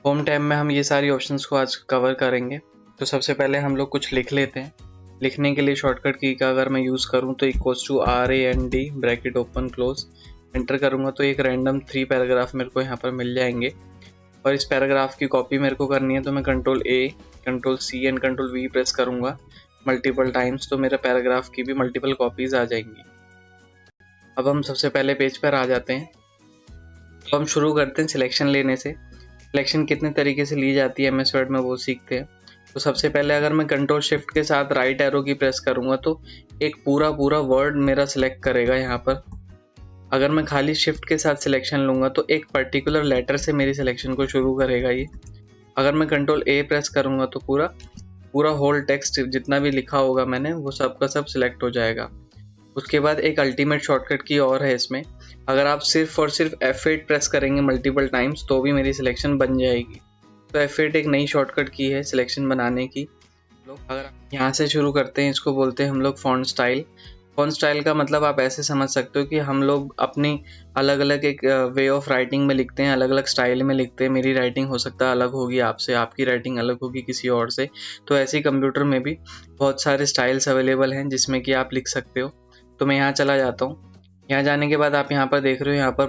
Home tab में हम ये सारी ऑप्शंस को आज कवर करेंगे। तो सबसे पहले हम लोग कुछ लिख लेते हैं। लिखने के लिए शॉर्टकट की का अगर मैं यूज़ करूँ तो =RAND bracket open close enter करूँगा तो एक रैंडम 3 पैराग्राफ मेरे को यहाँ पर मिल जाएंगे। और इस पैराग्राफ की कॉपी मेरे को करनी है तो मैं Ctrl+A, Ctrl+C and Ctrl+V press करूँगा मल्टीपल टाइम्स, तो मेरे पैराग्राफ की भी मल्टीपल कॉपीज़ आ जाएंगी। अब हम सबसे पहले पेज पर आ जाते हैं। तो हम शुरू करते हैं सिलेक्शन लेने से। सिलेक्शन कितने तरीके से ली जाती है MS वर्ड में वो सीखते हैं। तो सबसे पहले अगर मैं Ctrl Shift के साथ राइट एरो की प्रेस करूँगा तो एक पूरा वर्ड मेरा सिलेक्ट करेगा यहाँ पर। अगर मैं खाली शिफ्ट के साथ सिलेक्शन लूँगा तो एक पर्टिकुलर लेटर से मेरी सिलेक्शन को शुरू करेगा ये। अगर मैं Ctrl+A प्रेस करूँगा तो पूरा होल टेक्स्ट जितना भी लिखा होगा मैंने वो सब का सब सिलेक्ट हो जाएगा। उसके बाद एक अल्टीमेट शॉर्टकट की और है इसमें, अगर आप सिर्फ और सिर्फ F8 प्रेस करेंगे मल्टीपल टाइम्स तो भी मेरी सिलेक्शन बन जाएगी। तो F8 एक नई शॉर्टकट की है सिलेक्शन बनाने की। अगर यहाँ से शुरू करते हैं, इसको बोलते हैं हम लोग फॉन्ट स्टाइल। फॉन्ट स्टाइल का मतलब आप ऐसे समझ सकते हो कि हम लोग अपनी अलग अलग एक वे ऑफ राइटिंग में लिखते हैं, अलग अलग स्टाइल में लिखते हैं। मेरी राइटिंग हो सकता है अलग होगी आपसे, आपकी राइटिंग अलग होगी किसी और से। तो ऐसे ही कंप्यूटर में भी बहुत सारे स्टाइल्स अवेलेबल हैं जिसमें कि आप लिख सकते हो। तो मैं यहाँ चला जाता हूँ। यहाँ जाने के बाद आप यहाँ पर देख रहे हो, यहाँ पर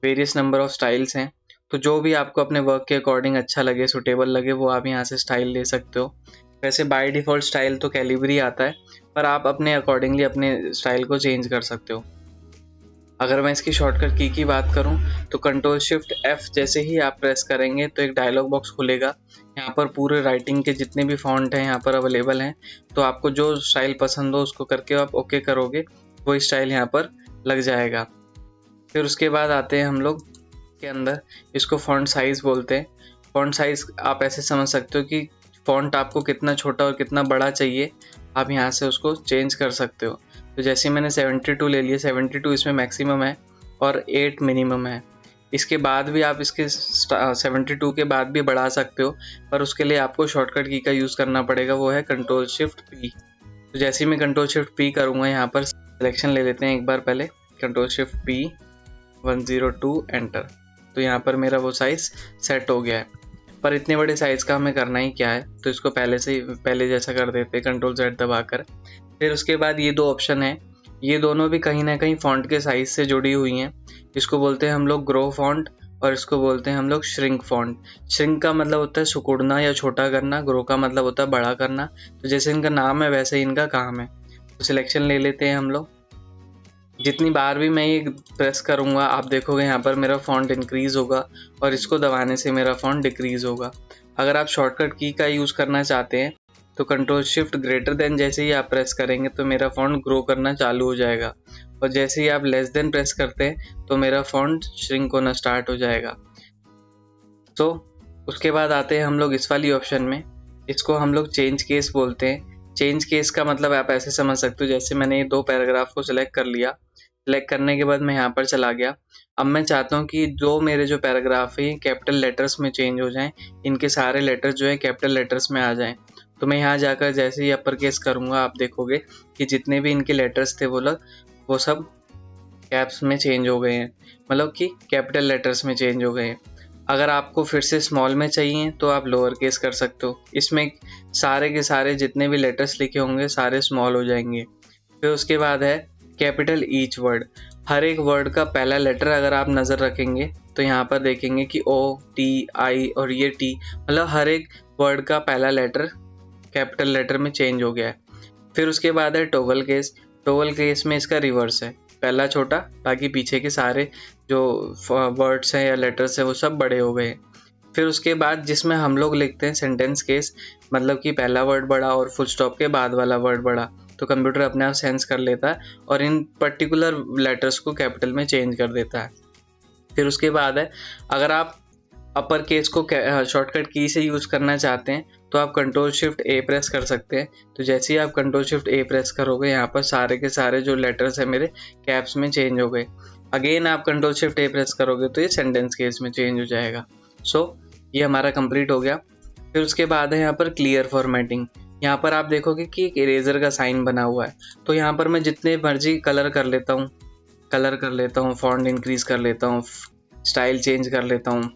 वेरियस नंबर ऑफ स्टाइल्स हैं। तो जो भी आपको अपने वर्क के अकॉर्डिंग अच्छा लगे, सुटेबल लगे, वो आप यहाँ से स्टाइल ले सकते हो। वैसे बाय डिफ़ॉल्ट स्टाइल तो कैलिबरी आता है, पर आप अपने अकॉर्डिंगली अपने स्टाइल को चेंज कर सकते हो। अगर मैं इसकी शॉर्टकट की बात करूं तो Ctrl+Shift+F जैसे ही आप प्रेस करेंगे तो एक डायलॉग बॉक्स खुलेगा। यहाँ पर पूरे राइटिंग के जितने भी फॉन्ट हैं यहाँ पर अवेलेबल हैं। तो आपको जो स्टाइल पसंद हो उसको करके आप ओके करोगे, वो स्टाइल यहाँ पर लग जाएगा। फिर उसके बाद आते हैं हम लोग के अंदर, इसको फॉन्ट साइज़ बोलते हैं। फॉन्ट साइज़ आप ऐसे समझ सकते हो कि फॉन्ट आपको कितना छोटा और कितना बड़ा चाहिए, आप यहाँ से उसको चेंज कर सकते हो। तो जैसे मैंने 72 ले लिया, 72 इसमें मैक्सिमम है और 8 मिनिमम है। इसके बाद भी आप इसके 72 के बाद भी बढ़ा सकते हो, पर उसके लिए आपको शॉर्टकट की का यूज़ करना पड़ेगा, वो है Ctrl+Shift+P। तो जैसे ही मैं Ctrl+Shift+P करूँगा, यहाँ पर सिलेक्शन ले लेते हैं एक बार पहले, Ctrl+Shift+P 102 एंटर। तो यहाँ पर मेरा वो साइज़ सेट हो गया है। पर इतने बड़े साइज़ का हमें करना ही क्या है, तो इसको पहले जैसा कर देते हैं Ctrl+Z दबाकर। फिर उसके बाद ये दो ऑप्शन है, ये दोनों भी कहीं ना कहीं फॉन्ट के साइज़ से जुड़ी हुई हैं। इसको बोलते हैं हम लोग ग्रो फॉन्ट और इसको बोलते हैं हम लोग श्रिंक फॉन्ट। श्रिंक का मतलब होता है सिकुड़ना या छोटा करना, ग्रो का मतलब होता है बड़ा करना। तो जैसे इनका नाम है वैसे ही इनका काम है। तो सिलेक्शन ले लेते हैं हम लोग। जितनी बार भी मैं ये प्रेस करूँगा आप देखोगे यहाँ पर मेरा फॉन्ट इंक्रीज़ होगा और इसको दबाने से मेरा फॉन्ट डिक्रीज़ होगा। अगर आप शॉर्टकट की का यूज़ करना चाहते हैं तो Ctrl+Shift जैसे ही आप प्रेस करेंगे तो मेरा फॉन्ट ग्रो करना चालू हो जाएगा, और जैसे ही आप <> प्रेस करते हैं तो मेरा फॉन्ट श्रिंक होना स्टार्ट हो जाएगा। तो उसके बाद आते हैं हम लोग इस वाली ऑप्शन में, इसको हम लोग चेंज केस बोलते हैं। चेंज केस का मतलब आप ऐसे समझ सकते हो, जैसे मैंने ये 2 पैराग्राफ को सिलेक्ट कर लिया, सिलेक्ट करने के बाद मैं यहाँ पर चला गया। अब मैं चाहता हूँ कि जो मेरे जो पैराग्राफ है ये कैपिटल लेटर्स में चेंज हो जाएं, इनके सारे लेटर्स जो है कैपिटल लेटर्स में आ जाएं। तो मैं यहाँ जाकर जैसे ही अपर केस करूँगा आप देखोगे कि जितने भी इनके लेटर्स थे वो सब कैप्स में चेंज हो गए हैं, मतलब कि कैपिटल लेटर्स में चेंज हो गए हैं। अगर आपको फिर से स्मॉल में चाहिए तो आप लोअर केस कर सकते हो, इसमें सारे के सारे जितने भी लेटर्स लिखे होंगे सारे स्मॉल हो जाएंगे। फिर उसके बाद है कैपिटल ईच वर्ड। हर एक वर्ड का पहला लेटर अगर आप नज़र रखेंगे तो यहाँ पर देखेंगे कि O, T, I और ये T, मतलब हर एक वर्ड का पहला लेटर कैपिटल लेटर में चेंज हो गया है। फिर उसके बाद है टॉगल केस। टॉगल केस में इसका रिवर्स है, पहला छोटा, बाकी पीछे के सारे जो वर्ड्स हैं या लेटर्स हैं वो सब बड़े हो गए। फिर उसके बाद जिसमें हम लोग लिखते हैं सेंटेंस केस, मतलब कि पहला वर्ड बड़ा और फुल स्टॉप के बाद वाला वर्ड बड़ा, तो कंप्यूटर अपने आप सेंस कर लेता है और इन पर्टिकुलर लेटर्स को कैपिटल में चेंज कर देता है। फिर उसके बाद है, अगर आप अपर केस को शॉर्टकट की से यूज़ करना चाहते हैं तो आप Ctrl+Shift+A प्रेस कर सकते हैं। तो जैसे ही आप Ctrl+Shift+A प्रेस करोगे यहाँ पर सारे के सारे जो लेटर्स हैं मेरे कैप्स में चेंज हो गए। अगेन आप Ctrl+Shift+A प्रेस करोगे तो ये सेंटेंस केस में चेंज हो जाएगा। ये हमारा कंप्लीट हो गया। फिर उसके बाद है यहाँ पर क्लियर फॉर्मेटिंग। यहाँ पर आप देखोगे कि एक इरेजर का साइन बना हुआ है, तो यहाँ पर मैं जितने मर्जी कलर कर लेता हूँ, फॉन्ट इंक्रीज़ कर लेता हूँ, स्टाइल चेंज कर लेता हूँ।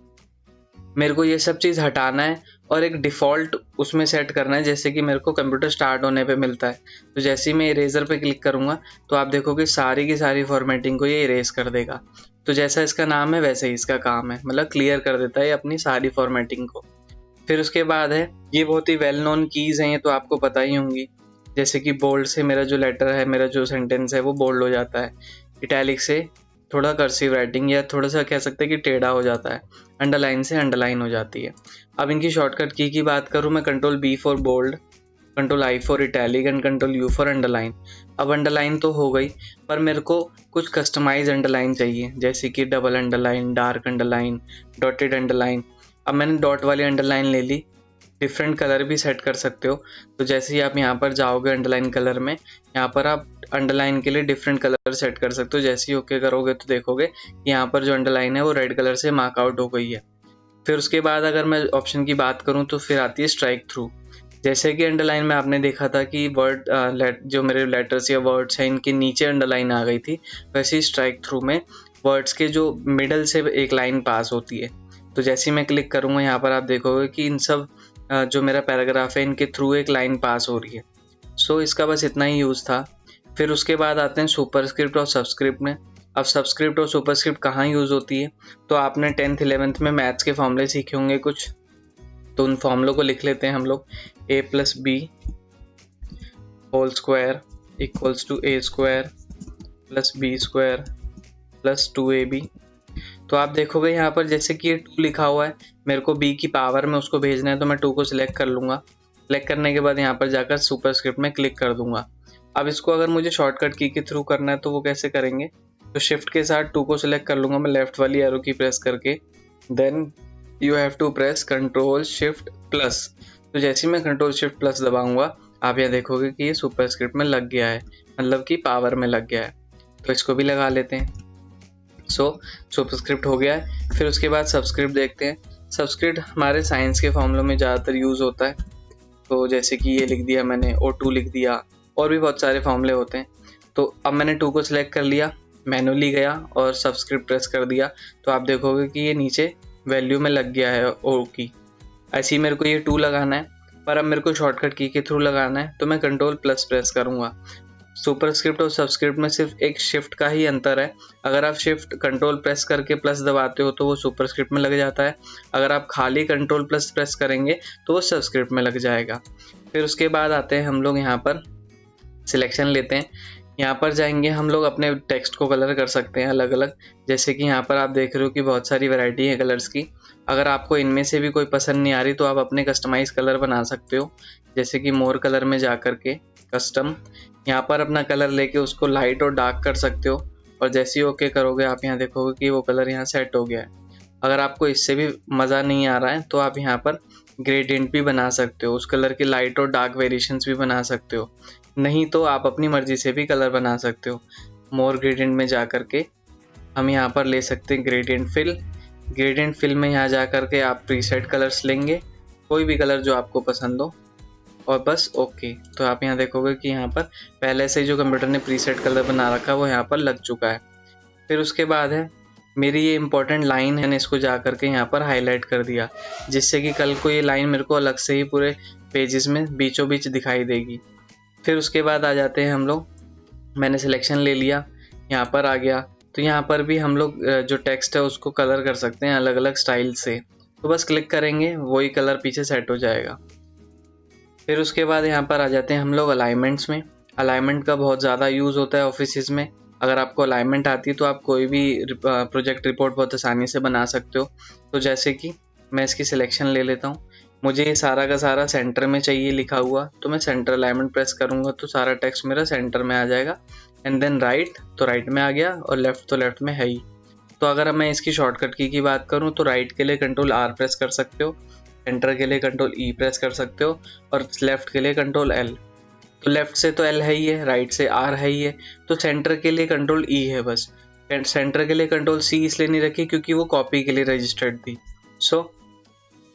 मेरे को ये सब चीज़ हटाना है और एक डिफ़ॉल्ट उसमें सेट करना है, जैसे कि मेरे को कंप्यूटर स्टार्ट होने पे मिलता है। तो जैसे ही मैं इरेज़र पे क्लिक करूँगा तो आप देखोगे सारी की सारी फॉर्मेटिंग को ये इरेज़ कर देगा। तो जैसा इसका नाम है वैसे ही इसका काम है, मतलब क्लियर कर देता है अपनी सारी फॉर्मेटिंग को। फिर उसके बाद है, ये बहुत ही वेल नोन कीज़ हैं, ये तो आपको पता ही होंगी। जैसे कि बोल्ड से मेरा जो लेटर है, मेरा जो सेंटेंस है वो बोल्ड हो जाता है। इटैलिक से थोड़ा कर्सिव राइटिंग या थोड़ा सा कह सकते हैं कि टेढ़ा हो जाता है। अंडरलाइन से अंडरलाइन हो जाती है। अब इनकी शॉर्टकट की बात करूँ मैं, control B for bold, control I for italic and control U for underline. अब अंडरलाइन तो हो गई, पर मेरे को कुछ कस्टमाइज अंडरलाइन चाहिए, जैसे कि double underline, dark underline, dotted underline. अब मैंने डॉट वाली अंडरलाइन ले ली। डिफरेंट कलर भी सेट कर सकते हो। तो जैसे ही आप यहाँ पर जाओगे अंडरलाइन कलर में, यहाँ पर आप अंडरलाइन के लिए डिफरेंट कलर सेट कर सकते हो। जैसे ही ओके करोगे तो देखोगे कि यहाँ पर जो अंडरलाइन है वो रेड कलर से मार्क आउट हो गई है। फिर उसके बाद अगर मैं ऑप्शन की बात करूँ तो फिर आती है स्ट्राइक थ्रू। जैसे कि अंडरलाइन में आपने देखा था कि वर्ड जो मेरे लेटर्स या वर्ड्स हैं इनके नीचे अंडरलाइन आ गई थी, वैसे ही स्ट्राइक थ्रू में वर्ड्स के जो मिडल से एक लाइन पास होती है। तो जैसे ही मैं क्लिक करूँगा यहाँ पर आप देखोगे कि इन सब जो मेरा पैराग्राफ है इनके थ्रू एक लाइन पास हो रही है। सो इसका बस इतना ही यूज़ था। फिर उसके बाद आते हैं सुपरस्क्रिप्ट और सबस्क्रिप्ट में। अब सबस्क्रिप्ट और सुपरस्क्रिप्ट कहाँ यूज़ होती है, तो आपने 10th 11th में मैथ्स के फॉर्मूले सीखे होंगे कुछ, तो उन फॉर्मूलों को लिख लेते हैं हम लोग। a + b whole square equals to a square plus b square plus 2ab। तो आप देखोगे यहाँ पर जैसे कि ये 2 लिखा हुआ है, मेरे को b की पावर में उसको भेजना है, तो मैं 2 को सिलेक्ट कर लूँगा। सिलेक्ट करने के बाद यहाँ पर जाकर सुपरस्क्रिप्ट में क्लिक कर दूंगा। अब इसको अगर मुझे शॉर्टकट की के थ्रू करना है तो वो कैसे करेंगे, तो शिफ्ट के साथ 2 को सिलेक्ट कर लूँगा मैं लेफ्ट वाली एरो की प्रेस करके, then you have to press control shift plus. तो जैसे ही मैं कंट्रोल शिफ्ट प्लस दबाऊंगा आप यहाँ देखोगे कि ये सुपरस्क्रिप्ट में लग गया है, मतलब कि पावर में लग गया है। तो इसको भी लगा लेते हैं। सुपरस्क्रिप्ट हो गया है। फिर उसके बाद सबस्क्रिप्ट देखते हैं। सबस्क्रिप्ट हमारे साइंस के फॉर्मूलों में ज़्यादातर यूज़ होता है। तो जैसे कि ये लिख दिया मैंने, O2 लिख दिया, और भी बहुत सारे फॉर्मूले होते हैं। तो अब मैंने 2 को सिलेक्ट कर लिया, मैनुअली गया और सबस्क्रिप्ट प्रेस कर दिया, तो आप देखोगे कि ये नीचे वैल्यू में लग गया है O की। ऐसे ही मेरे को ये 2 लगाना है, पर अब मेरे को शॉर्टकट की के थ्रू लगाना है, तो मैं कंट्रोल प्लस प्रेस करूँगा। सुपरस्क्रिप्ट और सबस्क्रिप्ट में सिर्फ एक शिफ्ट का ही अंतर है। अगर आप शिफ्ट कंट्रोल प्रेस करके प्लस दबाते हो तो वो सुपरस्क्रिप्ट में लग जाता है, अगर आप खाली कंट्रोल प्लस प्रेस करेंगे तो वो सबस्क्रिप्ट में लग जाएगा। फिर उसके बाद आते हैं हम लोग यहाँ पर सिलेक्शन लेते हैं। यहाँ पर जाएंगे हम लोग, अपने टेक्स्ट को कलर कर सकते हैं अलग अलग। जैसे कि यहाँ पर आप देख रहे हो कि बहुत सारी वैरायटी है कलर्स की। अगर आपको इनमें से भी कोई पसंद नहीं आ रही तो आप अपने कस्टमाइज कलर बना सकते हो। जैसे कि मोर कलर में जा कर के कस्टम, यहाँ पर अपना कलर लेके उसको लाइट और डार्क कर सकते हो, और जैसे ही ओके करोगे आप यहाँ देखोगे कि वो कलर यहाँ सेट हो गया है। अगर आपको इससे भी मज़ा नहीं आ रहा है तो आप यहाँ पर ग्रेडियंट भी बना सकते हो, उस कलर की लाइट और डार्क वेरिएशंस भी बना सकते हो। नहीं तो आप अपनी मर्जी से भी कलर बना सकते हो। मोर ग्रेडियंट में जा कर के हम यहाँ पर ले सकते हैं ग्रेडियंट फिल। ग्रेडियंट फिल में यहाँ जा कर के आप प्रीसेट कलर्स लेंगे, कोई भी कलर जो आपको पसंद हो, और बस ओके। तो आप यहाँ देखोगे कि यहाँ पर पहले से जो कंप्यूटर ने प्रीसेट कलर बना रखा है वो यहाँ पर लग चुका है। फिर उसके बाद है मेरी ये इंपॉर्टेंट लाइन है, मैंने इसको जा करके यहाँ पर हाईलाइट कर दिया, जिससे कि कल को ये लाइन मेरे को अलग से ही पूरे पेजेस में बीचों बीच दिखाई देगी। फिर उसके बाद आ जाते हैं हम लोग, मैंने सिलेक्शन ले लिया, यहाँ पर आ गया, तो यहाँ पर भी हम लोग जो टेक्स्ट है उसको कलर कर सकते हैं अलग अलग स्टाइल से। तो बस क्लिक करेंगे वही कलर पीछे सेट हो जाएगा। फिर उसके बाद यहाँ पर आ जाते हैं हम लोग अलाइनमेंट्स में। अलाइनमेंट का बहुत ज़्यादा यूज़ होता है ऑफिस में। अगर आपको अलाइनमेंट आती है तो आप कोई भी प्रोजेक्ट रिपोर्ट बहुत आसानी से बना सकते हो। तो जैसे कि मैं इसकी सिलेक्शन ले लेता हूँ, मुझे ये सारा का सारा सेंटर में चाहिए लिखा हुआ, तो मैं सेंटर अलाइनमेंट प्रेस करूँगा तो सारा टेक्स्ट मेरा सेंटर में आ जाएगा। एंड देन राइट, तो राइट में आ गया, और लेफ़्ट तो लेफ़्ट में है ही। तो अगर मैं इसकी शॉर्टकट की बात करूँ तो राइट के लिए कंट्रोल R प्रेस कर सकते हो, सेंटर के लिए कंट्रोल E प्रेस कर सकते हो, और लेफ़्ट के लिए कंट्रोल L। तो लेफ़्ट से तो L है ही है, राइट से R है ही है, तो सेंटर के लिए कंट्रोल E है बस। सेंटर के लिए कंट्रोल C इसलिए नहीं रखी क्योंकि वो कॉपी के लिए रजिस्टर्ड थी। सो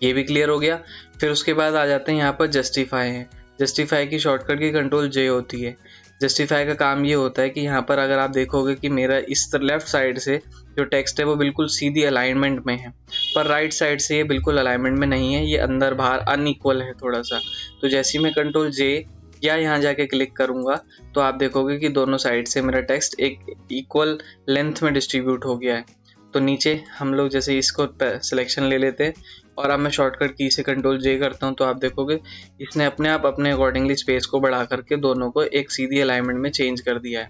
ये भी क्लियर हो गया। फिर उसके बाद आ जाते हैं यहाँ पर जस्टिफाई है। जस्टिफाई की शॉर्टकट की कंट्रोल J होती है। जस्टिफाई का काम ये होता है कि यहाँ पर अगर आप देखोगे कि मेरा इस लेफ्ट साइड से जो टेक्स्ट है वो बिल्कुल सीधी अलाइनमेंट में है, पर राइट साइड से ये बिल्कुल अलाइनमेंट में नहीं है, ये अंदर बाहर अनइक्वल है थोड़ा सा। तो जैसे ही मैं कंट्रोल जे या यहाँ जाके क्लिक करूँगा तो आप देखोगे कि दोनों साइड से मेरा टेक्स्ट एक इक्वल लेंथ में डिस्ट्रीब्यूट हो गया है। तो नीचे हम लोग जैसे इसको सिलेक्शन ले लेते हैं और अब मैं शॉर्टकट की से कंट्रोल जे करता हूँ तो आप देखोगे इसने अपने आप अपने अकॉर्डिंगली स्पेस को बढ़ा करके दोनों को एक सीधी अलाइनमेंट में चेंज कर दिया है।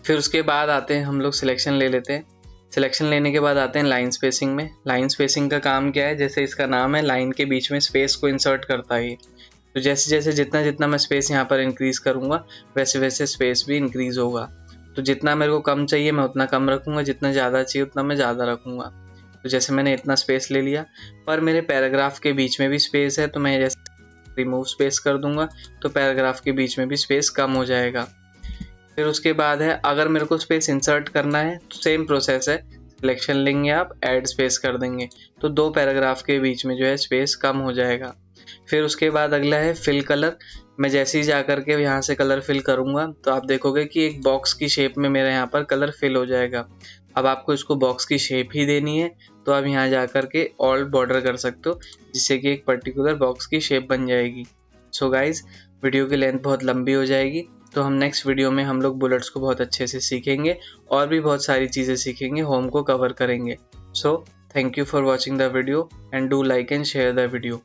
फिर उसके बाद आते हैं हम लोग सिलेक्शन ले लेते हैं। सिलेक्शन लेने के बाद आते हैं लाइन स्पेसिंग में। लाइन स्पेसिंग का काम क्या है, जैसे इसका नाम है लाइन के बीच में स्पेस को इंसर्ट करता है। तो जैसे जैसे जितना मैं स्पेस यहाँ पर इंक्रीज़ करूँगा वैसे वैसे स्पेस भी इंक्रीज़ होगा। तो जितना मेरे को कम चाहिए मैं उतना कम रखूँगा, जितना ज़्यादा चाहिए उतना मैं ज़्यादा रखूँगा। तो जैसे मैंने इतना स्पेस ले लिया, पर मेरे पैराग्राफ के बीच में भी स्पेस है तो मैं जैसे रिमूव स्पेस कर दूँगा तो पैराग्राफ के बीच में भी स्पेस कम हो जाएगा। फिर उसके बाद है अगर मेरे को स्पेस इंसर्ट करना है तो सेम प्रोसेस है, सिलेक्शन लेंगे आप, ऐड स्पेस कर देंगे तो 2 पैराग्राफ के बीच में जो है स्पेस कम हो जाएगा। फिर उसके बाद अगला है फिल कलर। मैं जैसे ही जा कर के यहाँ से कलर फिल करूँगा तो आप देखोगे कि एक बॉक्स की शेप में मेरा यहाँ पर कलर फिल हो जाएगा। अब आपको इसको बॉक्स की शेप ही देनी है तो आप यहाँ जा कर के ऑल्ट बॉर्डर कर सकते हो जिससे कि एक पर्टिकुलर बॉक्स की शेप बन जाएगी। सो गाइज, वीडियो की लेंथ बहुत लंबी हो जाएगी तो हम नेक्स्ट वीडियो में हम लोग बुलेट्स को बहुत अच्छे से सीखेंगे और भी बहुत सारी चीज़ें सीखेंगे, होम को कवर करेंगे। So thank you for watching the video and do like and share the video.